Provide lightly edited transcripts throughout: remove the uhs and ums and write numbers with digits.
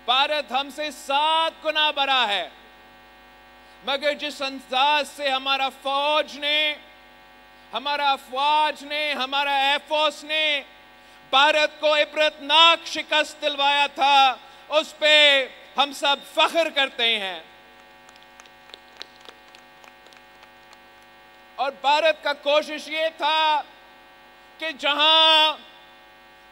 भारत हमसे 7 गुना बड़ा है, मगर जिस अंदाज से हमारा फौज ने, हमारा अफवाज ने, हमारा एयरफोर्स ने भारत को इबरतनाक शिकस्त दिलवाया था, उस पे हम सब फख्र करते हैं। और भारत का कोशिश ये था कि जहां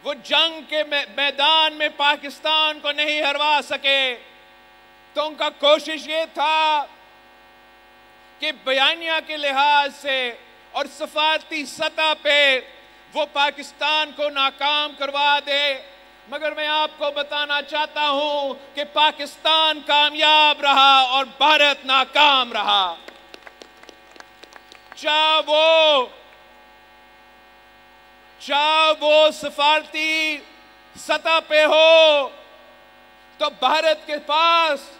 वो जंग के मैदान में पाकिस्तान को नहीं हरवा सके, तो उनका कोशिश ये था कि बयानिया के लिहाज से और सफारती सतह पे वो पाकिस्तान को नाकाम करवा दे। मगर मैं आपको बताना चाहता हूं कि पाकिस्तान कामयाब रहा और भारत नाकाम रहा। चाहे वो सफारती सतह पे हो तो भारत के पास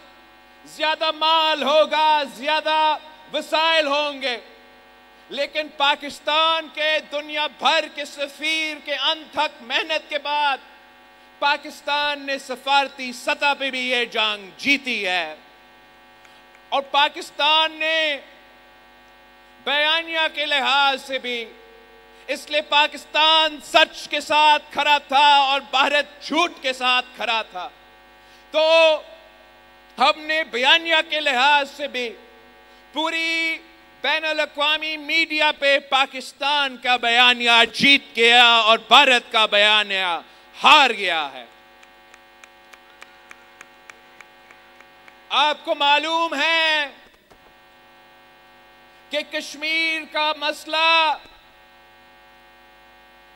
ज्यादा माल होगा, ज्यादा वसाइल होंगे, लेकिन पाकिस्तान के दुनिया भर के सफीर के अनथक मेहनत के बाद पाकिस्तान ने सफारती सतह पे भी ये जंग जीती है। और पाकिस्तान ने बयानिया के लिहाज से भी, इसलिए पाकिस्तान सच के साथ खड़ा था और भारत झूठ के साथ खड़ा था। तो हमने बयानिया के लिहाज से भी पूरी बैनुल-अक़वामी मीडिया पे पाकिस्तान का बयानिया जीत गया और भारत का बयानिया हार गया है। आपको मालूम है कि कश्मीर का मसला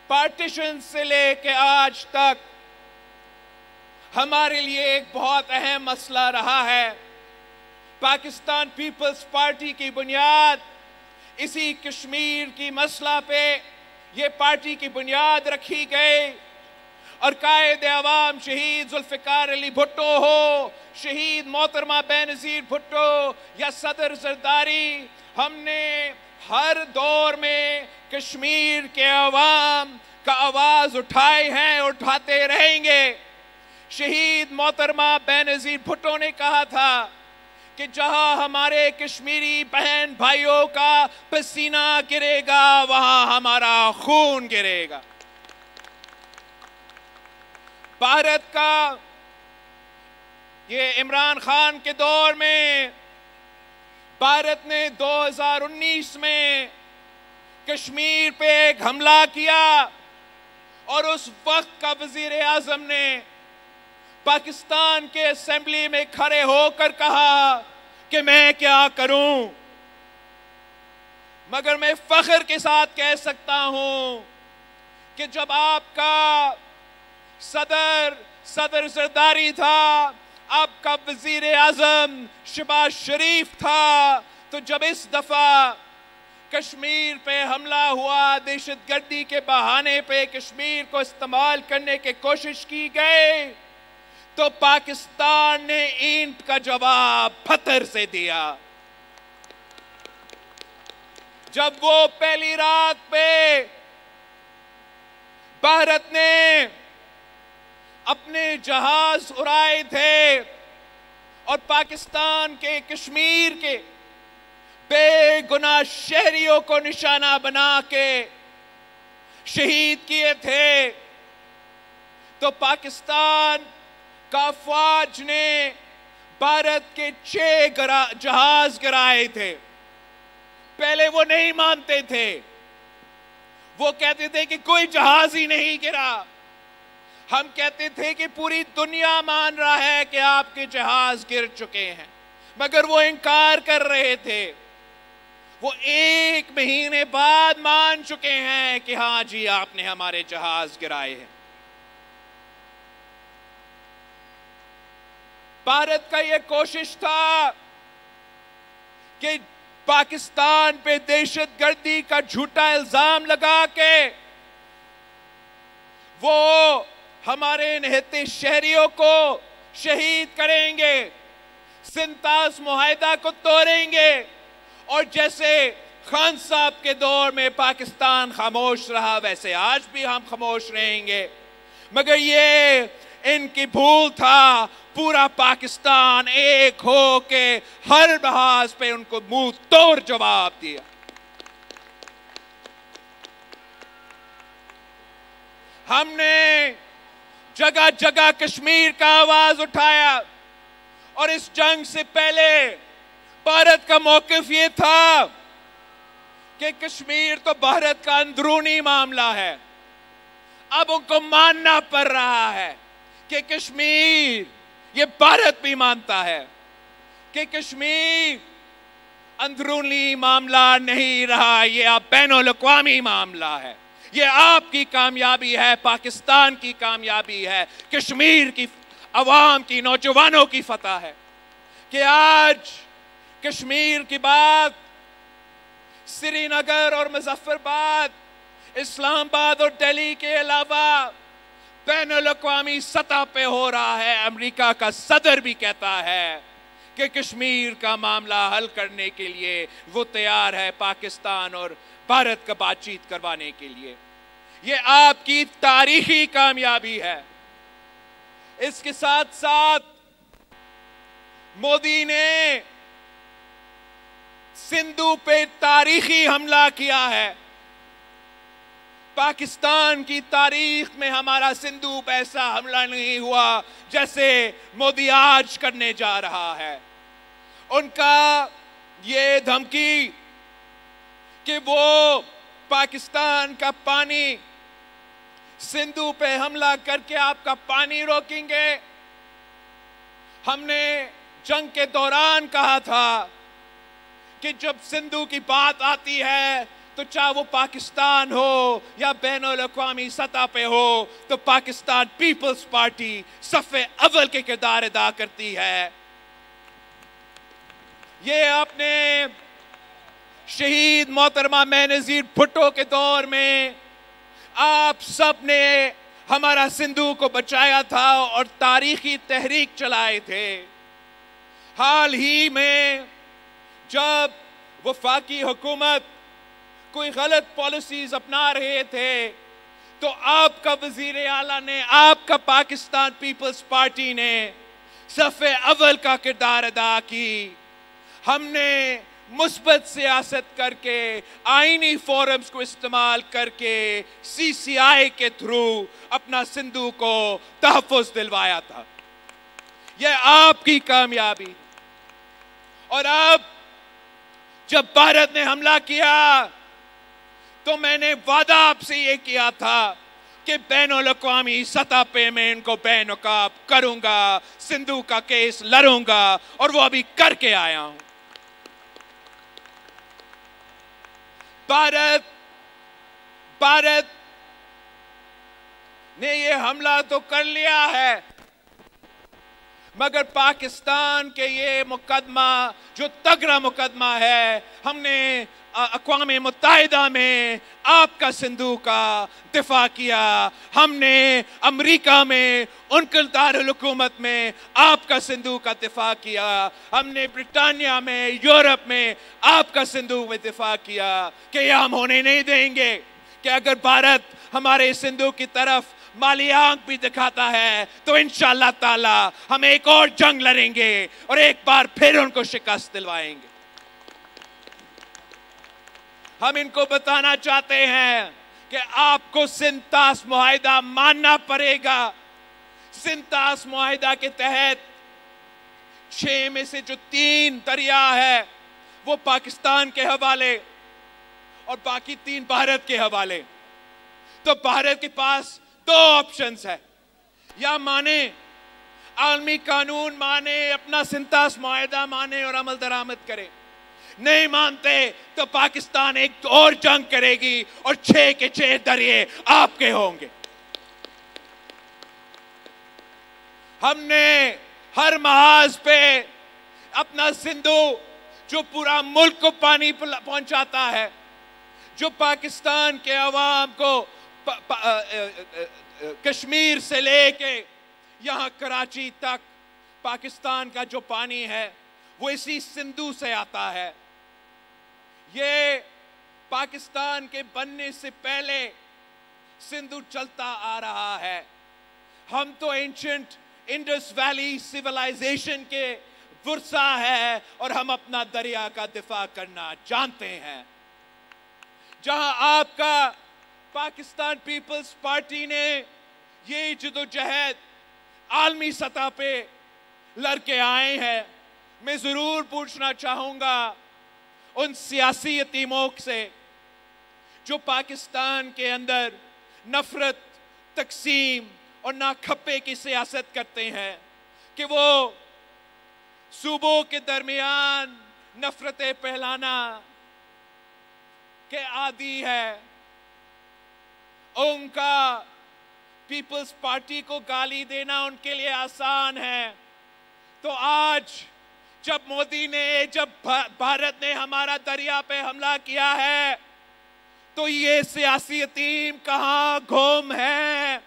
पार्टीशन से लेके आज तक हमारे लिए एक बहुत अहम मसला रहा है। पाकिस्तान पीपल्स पार्टी की बुनियाद इसी कश्मीर की मसला पे ये पार्टी की बुनियाद रखी गई। और कायद अवाम शहीद जुल्फ़िकार अली भुट्टो हो, शहीद मोहतरमा बेनज़ीर भुट्टो या सदर ज़रदारी, हमने हर दौर में कश्मीर के अवाम का आवाज उठाए हैं, उठाते रहेंगे। शहीद मोहतरमा बेनज़ीर भुट्टो ने कहा था कि जहां हमारे कश्मीरी बहन भाइयों का पसीना गिरेगा वहां हमारा खून गिरेगा। भारत का ये इमरान खान के दौर में भारत ने 2019 में कश्मीर पे एक हमला किया और उस वक्त का वजीर आजम ने पाकिस्तान के असेंबली में खड़े होकर कहा कि मैं क्या करूं। मगर मैं फख्र के साथ कह सकता हूं कि जब आपका सदर ज़रदारी था, आपका वजीर आजम शहबाज शरीफ था, तो जब इस दफा कश्मीर पे हमला हुआ, दहशतगर्दी के बहाने पे कश्मीर को इस्तेमाल करने की कोशिश की गई, तो पाकिस्तान ने ईंट का जवाब पत्थर से दिया। जब वो पहली रात पे भारत ने अपने जहाज उड़ाए थे और पाकिस्तान के कश्मीर के बेगुनाह शहरियों को निशाना बना के शहीद किए थे, तो पाकिस्तान का फौज ने भारत के 6 जहाज गिराए थे। पहले वो नहीं मानते थे, वो कहते थे कि कोई जहाज ही नहीं गिरा। हम कहते थे कि पूरी दुनिया मान रहा है कि आपके जहाज गिर चुके हैं, मगर वो इनकार कर रहे थे। वो 1 महीने बाद मान चुके हैं कि हाँ जी आपने हमारे जहाज गिराए हैं। भारत का यह कोशिश था कि पाकिस्तान पे दहशतगर्दी का झूठा इल्जाम लगा के वो हमारे निहत्ते शहरियों को शहीद करेंगे, सिंतास मुआहिदा को तोड़ेंगे। और जैसे खान साहब के दौर में पाकिस्तान खामोश रहा, वैसे आज भी हम खामोश रहेंगे। मगर ये इनकी भूल था। पूरा पाकिस्तान एक हो के हर लिहाज पे उनको मुंह तोड़ जवाब दिया। हमने जगह जगह कश्मीर का आवाज उठाया और इस जंग से पहले भारत का मौकिफ ये था कि कश्मीर तो भारत का अंदरूनी मामला है। अब उनको मानना पड़ रहा है कि कश्मीर, ये भारत भी मानता है कि कश्मीर अंदरूनी मामला नहीं रहा, ये अब बैनुल-अक़वामी मामला है। ये आपकी कामयाबी है, पाकिस्तान की कामयाबी है, कश्मीर की अवाम की, नौजवानों की फतह है कि आज कश्मीर की बात श्रीनगर और मुजफ्फराबाद, इस्लामाबाद और दिल्ली के अलावा बैनुल-अक़वामी सतह पे हो रहा है। अमेरिका का सदर भी कहता है कि कश्मीर का मामला हल करने के लिए वो तैयार है पाकिस्तान और भारत का बातचीत करवाने के लिए। ये आपकी तारीखी कामयाबी है। इसके साथ साथ मोदी ने सिंधु पे तारीखी हमला किया है। पाकिस्तान की तारीख में हमारा सिंधु पे ऐसा हमला नहीं हुआ जैसे मोदी आज करने जा रहा है। उनका ये धमकी कि वो पाकिस्तान का पानी, सिंधु पे हमला करके आपका पानी रोकेंगे। हमने जंग के दौरान कहा था कि जब सिंधु की बात आती है तो चाहे वो पाकिस्तान हो या बैनुल-अक़वामी सतह पे हो, तो पाकिस्तान पीपल्स पार्टी सफ़े अव्वल के किरदार अदा करती है। ये आपने शहीद मोहतरमा बेनज़ीर भुट्टो के दौर में आप सब ने हमारा सिंधु को बचाया था और तारीखी तहरीक चलाए थे। हाल ही में जब वफाकी हुकूमत कोई गलत पॉलिसीज अपना रहे थे तो आपका वजीर आला ने, आपका पाकिस्तान पीपल्स पार्टी ने सफ़े अव्वल का किरदार अदा की। हमने मुस्बत सियासत करके, आईनी फोरम्स को इस्तेमाल करके, CCI के थ्रू अपना सिंधु को तहफ़्फ़ुज़ दिलवाया था। यह आपकी कामयाबी। और अब जब भारत ने हमला किया तो मैंने वादा आपसे ये किया था कि बैनुल-अक़वामी सतह पे मैं इनको बेनकाब करूंगा, सिंधु का केस लड़ूंगा, और वो अभी करके आया हूं। भारत ने ये हमला तो कर लिया है, मगर पाकिस्तान के ये मुकदमा जो तगड़ा मुकदमा है, हमने अक़वाम मुत्तहिदा में आपका सिंधु का दिफा किया। हमने अमेरिका में उनके दारुल हुकूमत में आपका सिंधु का दिफा किया। हमने ब्रिटानिया में, यूरोप में आपका सिंधु में दिफा किया कि यह हम होने नहीं देंगे कि अगर भारत हमारे सिंधु की तरफ माली आंख भी दिखाता है तो इंशाअल्लाह ताला हम एक और जंग लड़ेंगे और एक बार फिर उनको शिकस्त दिलवाएंगे। हम इनको बताना चाहते हैं कि आपको सिंतास मुआहिदा मानना पड़ेगा। सिंतास मुआहिदा के तहत 6 में से जो 3 दरिया है वो पाकिस्तान के हवाले और बाकी 3 भारत के हवाले। तो भारत के पास 2 ऑप्शंस है, या माने आलमी कानून माने, अपना सिंतास मुआहिदा माने और अमल दरामद करे। नहीं मानते तो पाकिस्तान एक और जंग करेगी और 6 के 6 दरिए आपके होंगे। हमने हर महाज पे अपना सिंधु जो पूरा मुल्क को पानी पहुंचाता है, जो पाकिस्तान के अवाम को कश्मीर से लेके यहाँ कराची तक पाकिस्तान का जो पानी है वो इसी सिंधु से आता है। ये पाकिस्तान के बनने से पहले सिंधु चलता आ रहा है। हम तो एंशंट इंडस वैली सिविलाइजेशन के वर्सा है और हम अपना दरिया का दिफा करना जानते हैं। जहां आपका पाकिस्तान पीपल्स पार्टी ने ये जदोजहद आलमी सतह पे लड़के आए हैं, मैं जरूर पूछना चाहूंगा उन सियासी यतीमों से जो पाकिस्तान के अंदर नफरत, तकसीम और नाखप्पे की सियासत करते हैं कि वो सूबों के दरमियान नफरतें फैलाना के आदी है। उनका पीपल्स पार्टी को गाली देना उनके लिए आसान है। तो आज जब भारत ने हमारा दरिया पे हमला किया है, तो ये सियासी यतीम कहां गुम है,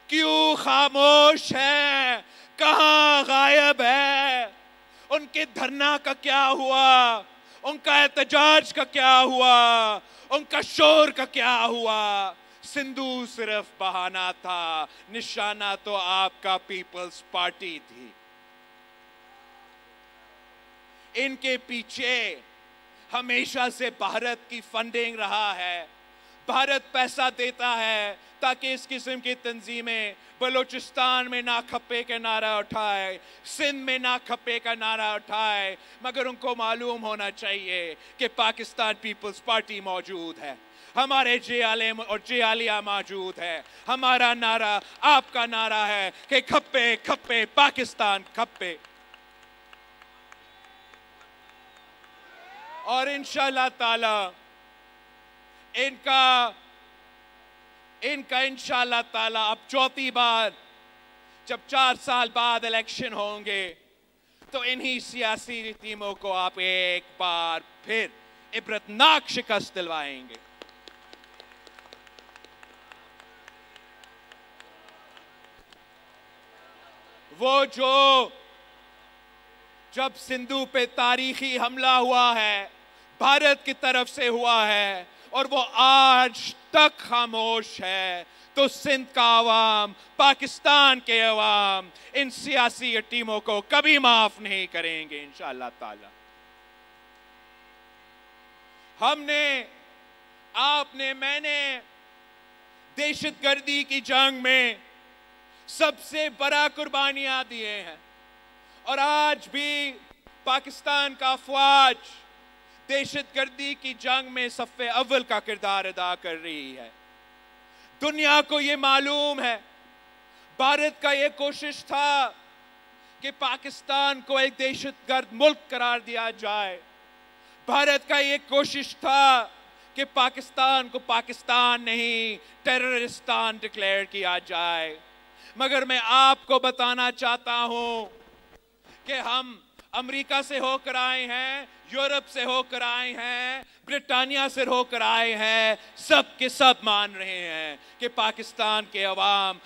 क्यों खामोश है, कहां गायब है? उनके धरना का क्या हुआ? उनका एहतजाज का क्या हुआ? उनका शोर का क्या हुआ? सिंधु सिर्फ बहाना था, निशाना तो आपका पीपल्स पार्टी थी। इनके पीछे हमेशा से भारत की फंडिंग रहा है। भारत पैसा देता है ताकि इस किस्म की तंजीमें बलूचिस्तान में ना खप्पे का नारा उठाए, सिंध में ना खप्पे का नारा उठाए, मगर उनको मालूम होना चाहिए कि पाकिस्तान पीपल्स पार्टी मौजूद है, हमारे जियालिया मौजूद है। हमारा नारा आपका नारा है कि खप्पे खप्पे पाकिस्तान खप्पे। और इंशाअल्लाह ताला इनका इंशाअल्लाह ताला अब चौथी बार जब 4 साल बाद इलेक्शन होंगे, तो इन्हीं सियासी यतीमों को आप एक बार फिर इबरतनाक शिकस्त दिलवाएंगे। वो जब सिंधु पे तारीखी हमला हुआ है, भारत की तरफ से हुआ है, और वो आज तक खामोश है, तो सिंध का अवाम, पाकिस्तान के अवाम इन सियासी टीमों को कभी माफ नहीं करेंगे इंशाअल्लाह ताला। मैंने दहशतगर्दी की जंग में सबसे बड़ा कुर्बानियां दिए हैं, और आज भी पाकिस्तान का अफवाज दहशतगर्दी की जंग में सफ़े अव्वल का किरदार अदा कर रही है। दुनिया को ये मालूम है, भारत का ये कोशिश था कि पाकिस्तान को एक दहशतगर्द मुल्क करार दिया जाए। भारत का ये कोशिश था कि पाकिस्तान को पाकिस्तान नहीं टेररिस्तान डिक्लेयर किया जाए। मगर मैं आपको बताना चाहता हूं कि हम अमेरिका से होकर आए हैं, यूरोप से होकर आए हैं, ब्रिटानिया से होकर आए हैं, सब के सब मान रहे हैं कि पाकिस्तान के अवाम